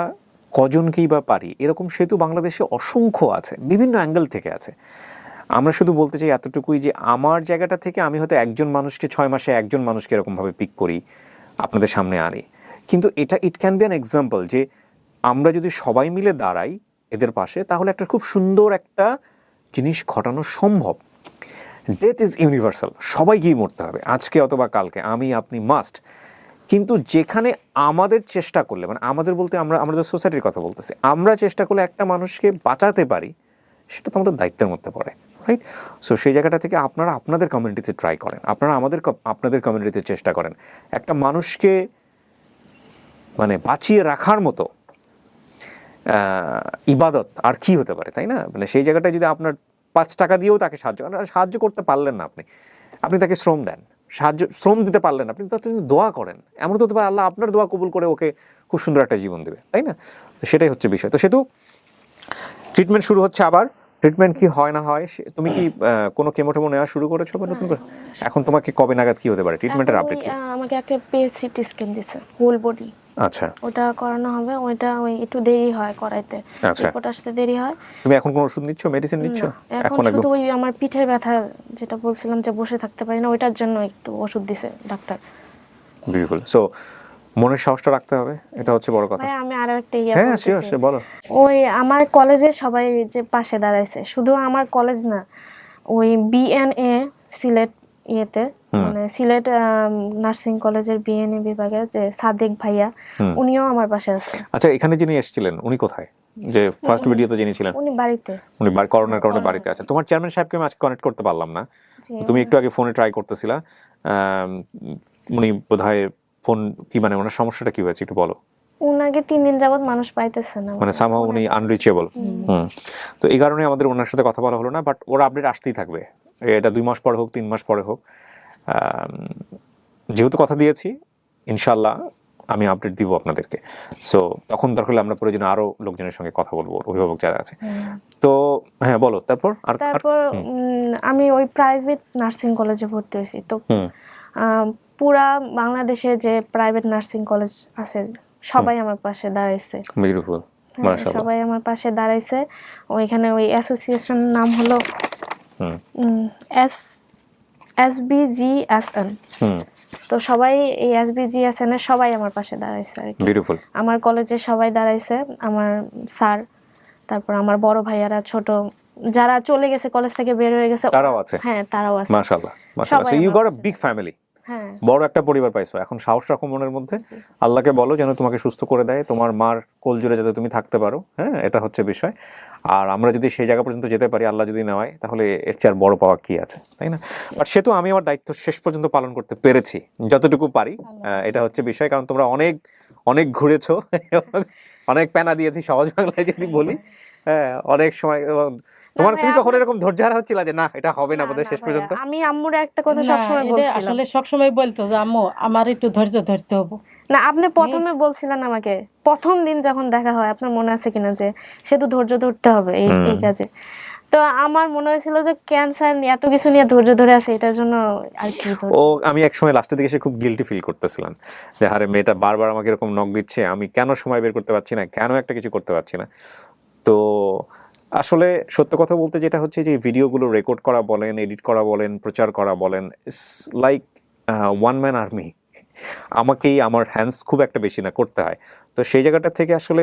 কজনকেই বা পারি, এরকম সেতু বাংলাদেশে অসংখ্য আছে, বিভিন্ন অ্যাঙ্গেল থেকে আছে। আমরা শুধু বলতে চাই এতটুকুই যে আমার জায়গাটা থেকে আমি হয়তো একজন মানুষকে 6 মাসে একজন মানুষকে এরকমভাবে পিক করি, আপনাদের সামনে আনি, কিন্তু it can be an example যে আমরা যদি সবাই মিলে দাঁড়াই এদের পাশে, তাহলে একটা খুব সুন্দর একটা জিনিস ঘটানো সম্ভব। ডেথ ইজ ইউনিভার্সাল, সবাইকেই মরতে হবে, আজকে অথবা কালকে, আমি আপনি মাস্ট। কিন্তু যেখানে আমাদের চেষ্টা করলে, মানে আমাদের বলতে আমরা আমাদের সোসাইটির কথা বলতেছি, আমরা চেষ্টা করলে একটা মানুষকে বাঁচাতে পারি, সেটা তো আমাদের দায়িত্বের মধ্যে পড়ে, রাইট? সো সেই জায়গাটা থেকে আপনারা আপনাদের কমিউনিটিতে ট্রাই করেন, আপনারা আপনাদের কমিউনিটিতে চেষ্টা করেন। একটা মানুষকে মানে বাঁচিয়ে রাখার মতো ইবাদত আর কি হতে পারে, তাই না? মানে সেই জায়গাটায় যদি আপনার 5 টাকা দিয়েও তাকে সাহায্য করতে পারলেন না, আপনি তাকে শ্রম দেন, শ্রম দিতে পারলেন, আপনি তার জন্য দোয়া করেন, এমন তো হতে পারে আল্লাহ আপনার দোয়া কবুল করে ওকে খুব সুন্দর একটা জীবন দেবে, তাই না? তো সেটাই হচ্ছে বিষয়। তো সেহেতু ট্রিটমেন্ট শুরু হচ্ছে আবার। ট্রিটমেন্ট কি হয় না হয়, তুমি কি কোনো কেমোটেমো নেওয়া শুরু করেছো বা নতুন করে? এখন তোমাকে কবে নাগাদ কি হতে পারে ট্রিটমেন্টের আপডেট কি? আমাকে একটা সিটি স্ক্যান দিছে হোল বডি, আচ্ছা, ওটা করানো হবে। ওইটা একটু দেরি হয় করাইতে, আচ্ছা। রিপোর্ট আসতে দেরি হয়। তুমি এখন কোনো ওষুধ নিচ্ছ, মেডিসিন নিচ্ছ? না, এখন শুধু ওই আমার পিঠের ব্যথা, যেটা বলছিলাম যে বসে থাকতে পারি না, ওইটার জন্য একটু ওষুধ দিছে ডাক্তার। বিউটিফুল। সো মনের সাহসটা রাখতে হবে, এটা হচ্ছে বড় কথা। ভাই আমি আরো একটা হ্যাঁ শিওর, বলো। ওই আমার কলেজে সবাই যে পাশে দাঁড়াইছে, শুধু আমার কলেজ না, ওই বিএনএ সিলেট ইয়েতে, মানে সিলেট নার্সিং কলেজের বিএনএ বিভাগের যে সাদেক ভাইয়া, উনিও আমার পাশে আছে। আচ্ছা, এখানে যিনি এসেছিলেন উনি কোথায়, যে ফার্স্ট ভিডিওতে যিনি ছিলেন? উনি বাড়িতে, উনি করোনার কারণে বাড়িতে আছেন। তোমার চেয়ারম্যান সাহেবকে আমি আজকে কানেক্ট করতে পারলাম না, তুমি একটু আগে ফোনে ট্রাই করতেছিলা। উনি বোধহয় ফোন কি, মানে ওনার সমস্যাটা কি হয়েছে একটু বলো। উনাকে 3 দিন যাবত মানুষ পাইতেছে না, মানে সামহাউ উনি আনরিচেবল। তো এই কারণে আমাদের ওনার সাথে কথা বলা হলো না, বাট ওর আপডেট আসতেই থাকবে, এটা 2 মাস পরে হোক 3 মাস পরে হোক। যেহেতু কথা দিয়েছি, ইনশাল্লাহ আমি আপডেট দিব আপনাদেরকে। সো তখন দরকার হলে আমরা প্রয়োজনে আরো লোকজনের সঙ্গে কথা বলবো, অভিভাবক যারা আছে। তো হ্যাঁ বলো, তারপর আমি ওই প্রাইভেট নার্সিং কলেজে ভর্তি হয়েছি। তো পুরা বাংলাদেশে যে প্রাইভেট নার্সিং কলেজ আছে সবাই আমার পাশে দাঁড়াইছে। বিউটিফুল, মাশাআল্লাহ, সবাই আমার পাশে দাঁড়াইছে। ওইখানে ওই অ্যাসোসিয়েশন নাম হলো SBGSN। তো সবাই এই SBGSN এর সবাই আমার পাশে দাঁড়াইছে আর কি। বিউটিফুল। আমার কলেজে সবাই দাঁড়াইছে, আমার স্যার, তারপর আমার বড় ভাইয়ারা, ছোট যারা চলে গেছে কলেজ থেকে বের হয়ে গেছে তারাও আছে। হ্যাঁ, তারাও আছে। মাশাআল্লাহ, মাশাআল্লাহ। So you got a big family, বড় একটা পরিবার পাইছো। এখন সাহস রাখো মনের মধ্যে, আল্লাহকে বলো যেন তোমাকে সুস্থ করে দেয়, তোমার মার কোল জুড়ে যাতে তুমি থাকতে পারো। হ্যাঁ, এটা হচ্ছে বিষয়। আর আমরা যদি সেই জায়গা পর্যন্ত যেতে পারি, আল্লাহ যদি নেওয়ায়, তাহলে এর চেয়ে আর বড় পাওয়া কি আছে, তাই না? বাট সে তো আমি আমার দায়িত্ব শেষ পর্যন্ত পালন করতে পেরেছি যতটুকু পারি, এটা হচ্ছে বিষয়। কারণ তোমরা অনেক অনেক ঘুরেছো, অনেক প্যানা দিয়েছি, সহজ বাংলায় যদি বলি। হ্যাঁ, অনেক সময় তুমি কখন এরকম ধৈর্য হারা হচ্ছিলা যে না এটা হবে না বোধহয় শেষ পর্যন্ত? আমি আম্মুর একটা কথা সবসময় বলছিলাম, আসলে সবসময় বলতো যে আম্মু আমার একটু ধৈর্য ধরতে হবে। না, আপনি প্রথমে বলছিলেন আমাকে, প্রথম দিন যখন দেখা হয়, আপনার মনে আছে কিনা, যে সে তো ধৈর্য ধরতে হবে এই কাজে। তো আমার মনে হয়েছিল যে ক্যান্সার নিয়ে এত কিছু নিয়ে ধৈর্য ধরে আছে, এটার জন্য আর কি। আমি এক সময় লাস্টের দিকে এসে খুব গিল্টি ফিল করতেছিলাম যে আরে মেয়েটা বারবার আমাকে এরকম নক দিচ্ছে, আমি কেন সময় বের করতে পারছি না, কেন একটা কিছু করতে পারছি না। তো আসলে সত্য কথা বলতে যেটা হচ্ছে যে ভিডিওগুলো রেকর্ড করা বলেন, এডিট করা বলেন, প্রচার করা বলেন, it's like one man army. আমাকেই আমার হ্যান্ডস খুব একটা বেশি না করতে হয়। তো সেই জায়গাটা থেকে আসলে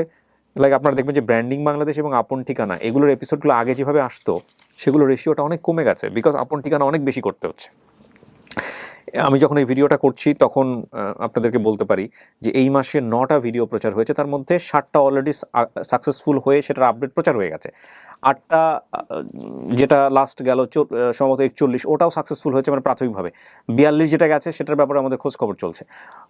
লাইক আপনারা দেখবেন যে ব্র্যান্ডিং বাংলাদেশ এবং আপন ঠিকানা এগুলোর এপিসোডগুলো আগে যেভাবে আসতো, সেগুলোর রেশিওটা অনেক কমে গেছে, বিকজ আপন ঠিকানা অনেক বেশি করতে হচ্ছে। আমি যখন এই ভিডিওটা করছি তখন আপনাদেরকে বলতে পারি যে এই মাসে 9টা ভিডিও প্রচার হয়েছে, তার মধ্যে 7টা অলরেডি সাকসেসফুল হয়ে সেটার আপডেট প্রচার হয়ে গেছে। 8টা যেটা লাস্ট গেল সম্ভবত 41, ওটাও সাকসেসফুল হয়েছে, মানে প্রাথমিকভাবে। 42 যেটা গেছে সেটার ব্যাপারে আমাদের খোঁজ খবর চলছে।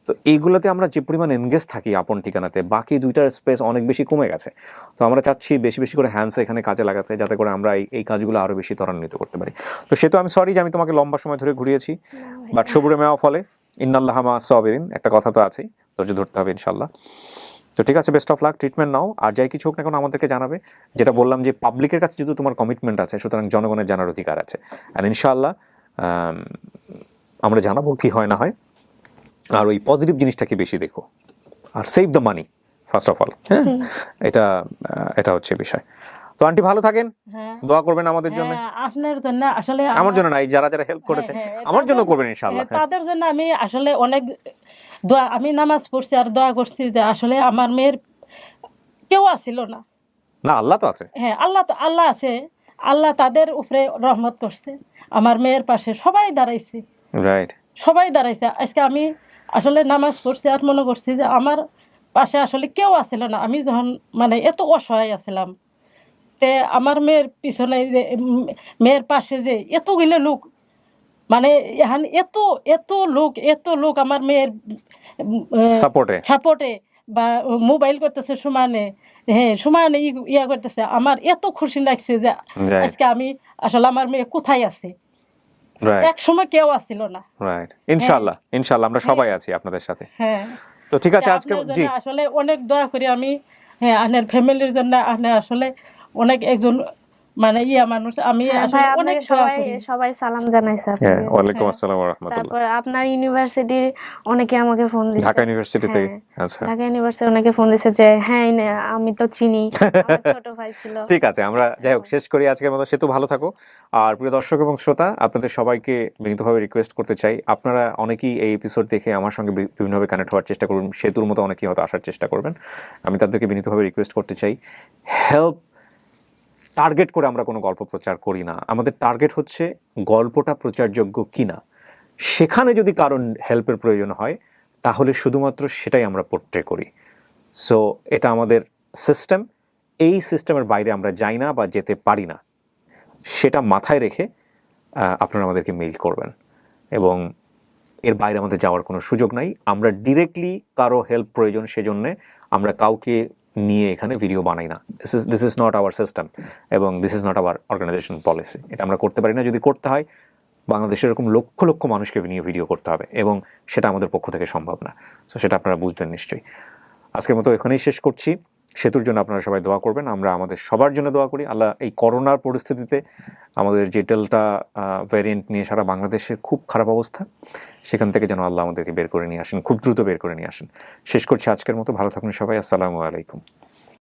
তো এইগুলোতে আমরা যে পরিমাণ এনগেজ থাকি আপন ঠিকানাতে, বাকি 2টার স্পেস অনেক বেশি কমে গেছে। তো আমরা চাচ্ছি বেশি বেশি করে হ্যান্ডস এখানে কাজে লাগাতে, যাতে করে আমরা এই কাজগুলো আরও বেশি ত্বরান্বিত করতে পারি। তো সে তো আমি সরি যে আমি তোমাকে লম্বা সময় ধরে ঘুরিয়েছি, বাট সবুরে মেওয়া ফলে ইন্নাল্লাহ মা সাবিরিন, একটা কথা তো আছেই, ধৈর্য ধরতে হবে ইনশাল্লাহ। তো ঠিক আছে, বেস্ট অফ লাক, ট্রিটমেন্ট নাও, আর যাই কিছু হোক না কেন আমাদেরকে জানাবে। যেটা বললাম যে পাবলিকের কাছে যেহেতু তোমার কমিটমেন্ট আছে, সুতরাং জনগণের জানার অধিকার আছে। আর ইনশাআল্লাহ আমরা জানাবো কি হয় না হয়। আর ওই পজিটিভ জিনিসটাকে বেশি দেখো, আর save the money first of all. হ্যাঁ, এটা হচ্ছে বিষয়। তো আন্টি ভালো থাকেন, দোয়া করবেন আমাদের জন্য। আপনার জন্য আসলে, আমার জন্য নাই, যারা যারা হেল্প করেছে আমার জন্য করবেন ইনশাআল্লাহ। তাদের জন্য আমি আসলে অনেক দোয়া, আমি নামাজ পড়ছি আর দোয়া করছি যে আসলে আমার মেয়ের কেউ আসিল না, না আল্লাহ তো আছে। হ্যাঁ আল্লাহ আছে, আল্লাহ তাদের উপরে রহমত করছে, আমার মেয়ের পাশে সবাই দাঁড়াইছে, রাইট। সবাই দাঁড়াইছে। আজকে আমি আসলে নামাজ পড়ছি আর মনে করছি যে আমার পাশে আসলে কেউ আসছিল না, আমি যখন মানে এত অসহায় আছিলাম, তে আমার মেয়ের পিছনে যে মেয়ের পাশে যে এতগুলো লোক, মানে এখন এত লোক আমার মেয়ের সাপোর্টে বা মোবাইল করতেছে সমানে, হ্যাঁ সমানে ইয়া করতেছে, আমার এত খুশি লাগছে যে আজকে আমি আসলে আমার মেয়ে কোথায় আছে, এক সময় কেউ আসছিল না। রাইট, ইনশাআল্লাহ ইনশাআল্লাহ আমরা সবাই আছি আপনাদের সাথে। হ্যাঁ, তো ঠিক আছে, আজকে জি আসলে অনেক দোয়া করি আমি, হ্যাঁ আনের ফ্যামিলির জন্য। আনে আসলে অনেক একজন মানে ইয়া মানুষ, আমি আসলে ভাই অনেক আপনাকে দোয়া সবাই করি। সবাই সালাম জানাইছে হ্যাঁ, আপনাকে। ওয়ালাইকুম আসসালাম ওয়া রাহমাতুল্লাহ। তারপর আপনার ইউনিভার্সিটির অনেকে আমাকে ফোন দিছে, ঢাকা ইউনিভার্সিটি থেকে। আচ্ছা, ঢাকা ইউনিভার্সিটি অনেকে ফোন দিছে যে হ্যাঁ আমি তো চিনি, আমার ছোট ভাই ছিল। ঠিক আছে, আমরা যাই হোক শেষ করি আজকের মতো। সেতু ভালো থাকো। আর প্রিয় দর্শক এবং শ্রোতা, আপনাদের সবাইকে বিনীতভাবে রিকোয়েস্ট করতে চাই, আপনারা অনেকেই এই এপিসোড দেখে আমার সঙ্গে বিভিন্নভাবে কানেক্ট হওয়ার চেষ্টা করবেন, সেতুর মতো অনেকেই হয়তো আসার চেষ্টা করবেন। আমি তাদেরকে বিনীতভাবে রিকোয়েস্ট করতে চাই, হেল্প টার্গেট করে আমরা কোনো গল্প প্রচার করি না। আমাদের টার্গেট হচ্ছে গল্পটা প্রচারযোগ্য কিনা, সেখানে যদি কারণ হেল্পের প্রয়োজন হয় তাহলে শুধুমাত্র সেটাই আমরা পোর্ট্রে করি। সো এটা আমাদের সিস্টেম, এই সিস্টেমের বাইরে আমরা যাই না বা যেতে পারি না, সেটা মাথায় রেখে আপনারা আমাদেরকে মেইল করবেন। এবং এর বাইরে আমাদের যাওয়ার কোনো সুযোগ নাই। আমরা ডিরেক্টলি কারো হেল্প প্রয়োজন সেজন্যে আমরা কাউকে নিয়ে এখানে ভিডিও বানাই না। This is not our system এবং this is not our organisation policy. এটা আমরা করতে পারি না। যদি করতে হয় বাংলাদেশের এরকম লক্ষ লক্ষ মানুষকে নিয়ে ভিডিও করতে হবে এবং সেটা আমাদের পক্ষ থেকে সম্ভব না। সো সেটা আপনারা বুঝবেন নিশ্চয়ই। আজকের মতো এখানেই শেষ করছি। সেতুর জন্য আপনারা সবাই দোয়া করবেন, আমরা আমাদের সবার জন্য দোয়া করি। আল্লাহ এই করোনার পরিস্থিতিতে আমাদের যে ডেল্টা ভ্যারিয়েন্ট নিয়ে সারা বাংলাদেশের খুব খারাপ অবস্থা, সেখান থেকে যেন আল্লাহ আমাদেরকে বের করে নিয়ে আসেন, খুব দ্রুত বের করে নিয়ে আসেন। শেষ করছি আজকের মতো। ভালো থাকুন সবাই। আসসালামু আলাইকুম।